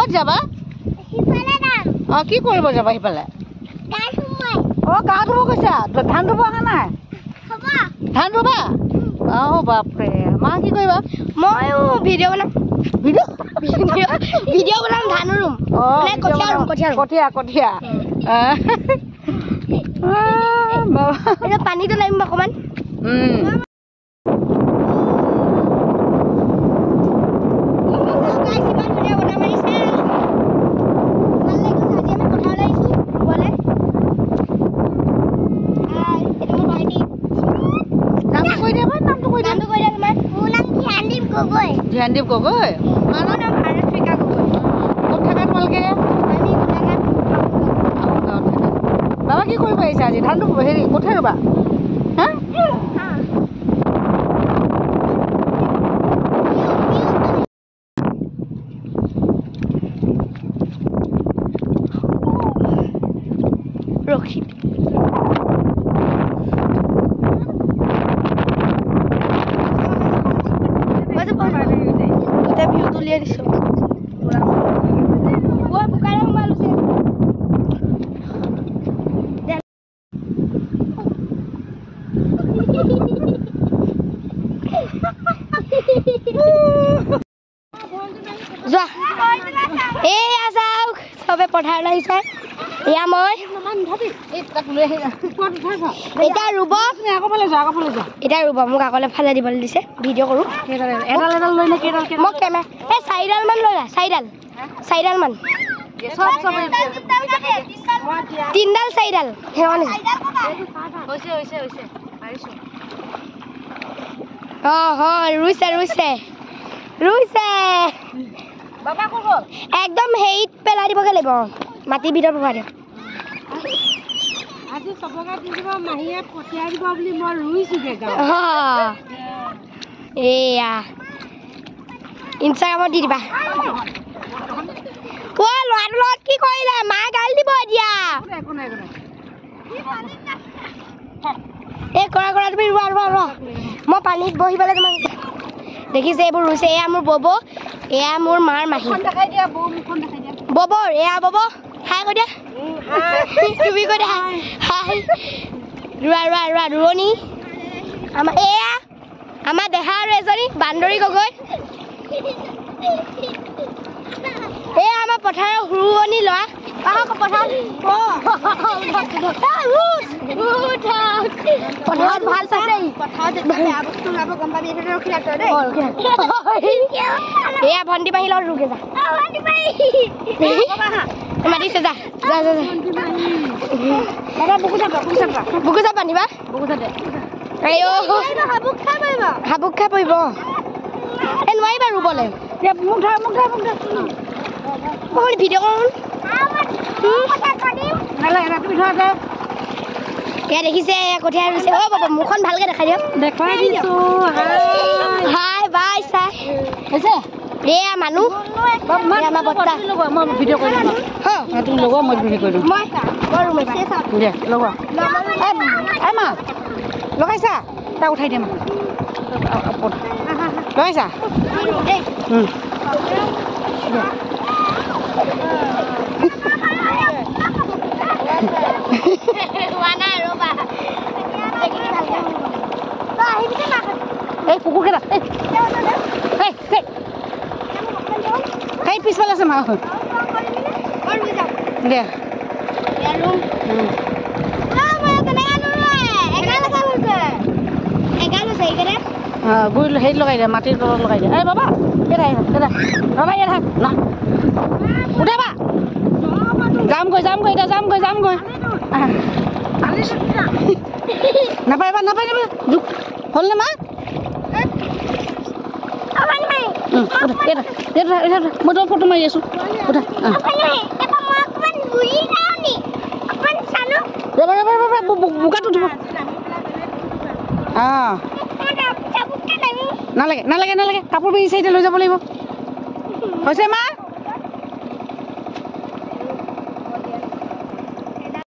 ক'ত যাবা সিফালে যাম কি কৰিব যাবা সিফালে গা ধুমই গা ধুব গৈছা ধান ৰুব অহা নাই হ'ব ধান ৰুবা বাপৰে মা কি কৰিবা মইও ভিডিঅ' বনাম ভিডিঅ' বনাম ধান ৰুম কঠীয়া পানীটো নামিম অকণমান ধ্যানদীপ গগৈ মোৰ নাম ভাৰতফিকা গগৈ ক'ত থাকা তোমালোকে আমি গোলাঘাট বাবা কি কৰিব আহিছা আজি ধানটো হেৰি কঠীয়া ৰুবা হা ৰখি ভিউ তুলিয়ে দিছো চবে পথাৰ লাগিছে এয়া মই এতিয়া ৰুব এতিয়া ৰুব মোক আগলে ফালে দিবলৈ দিছে ভিডিঅ' কৰোঁ মোক কেমেৰা এই 4ডাল মান লৈ যা 4ডাল মান 3ডাল 4ডাল হেৱানি হয় ৰুইছে একদম হেৰিত পেলাই দিবগৈ লাগিব মাটিৰ ভিতৰত ভৰাই দিম আজি চবকে দিব মাহীয়ে পঠিয়াই দিব বুলি মই ৰুইছোগে এয়া ইনষ্টাগ্ৰামত দি দিবা ল'ৰাটোৰ লগত কি কৰিলে মায়ে গালি দিব এতিয়া এই কৰা তুমি ৰোৱা মই পানীত বহি পেলাই তোমাক দেখিছে এইবোৰ ৰুইছে এয়া মোৰ বব এয়া মোৰ মাৰ মাহী ববৰ এয়া বব হাই কৈ দিয়া তুমি কৈ দিয়া হাই ৰোৱা ৰোৱনী এয়া আমাৰ দেহা আৰু এজনী বান্দৰী গগৈ এয়া আমাৰ পথাৰৰ ৰোৱনী ল'ৰা পথাৰত ভাল চাইছে এয়া ভণ্টি বাহিৰ লগত ৰুগে যা মাতিছে যা বুকু চাপ বান্ধিবা হাবুক খাই পৰিব এই নোৱাৰিবা ৰুবলৈ ভিডিঅ' কৰোঁ এয়া দেখিছে কঠীয়া ৰুইছে বাবা মুখখন ভালকে দেখাই দিয়ক দেখুৱাই দিছো হাই বাই চাই হৈছে এয়া মানুহ আমাৰ বৰ্তা মই ভিডিঅ' কৰি দিম তুমি লগোৱা মই ভিডিঅ' কৰি দিম দিয়া লগোৱা মা লগাইছা তাক উঠাই দিয়া লগাইছা এই কুকুৰকেইটা এই পিছফালে আছে মা দিয়া গুৰি হেৰিত লগাই দিয়া মাটিৰ তলত লগাই দিয়া এই বাবা বাবা ইয়াত ন উঠাবা যামগৈ এতিয়া যামগৈ নাপাৰিবা হ'লনে মা মই তোৰ ফটো মাৰি আছো উঠা বোকাত উঠিব নালাগে কাপোৰ পিন্ধি চাইতে লৈ যাব লাগিব হৈছে মা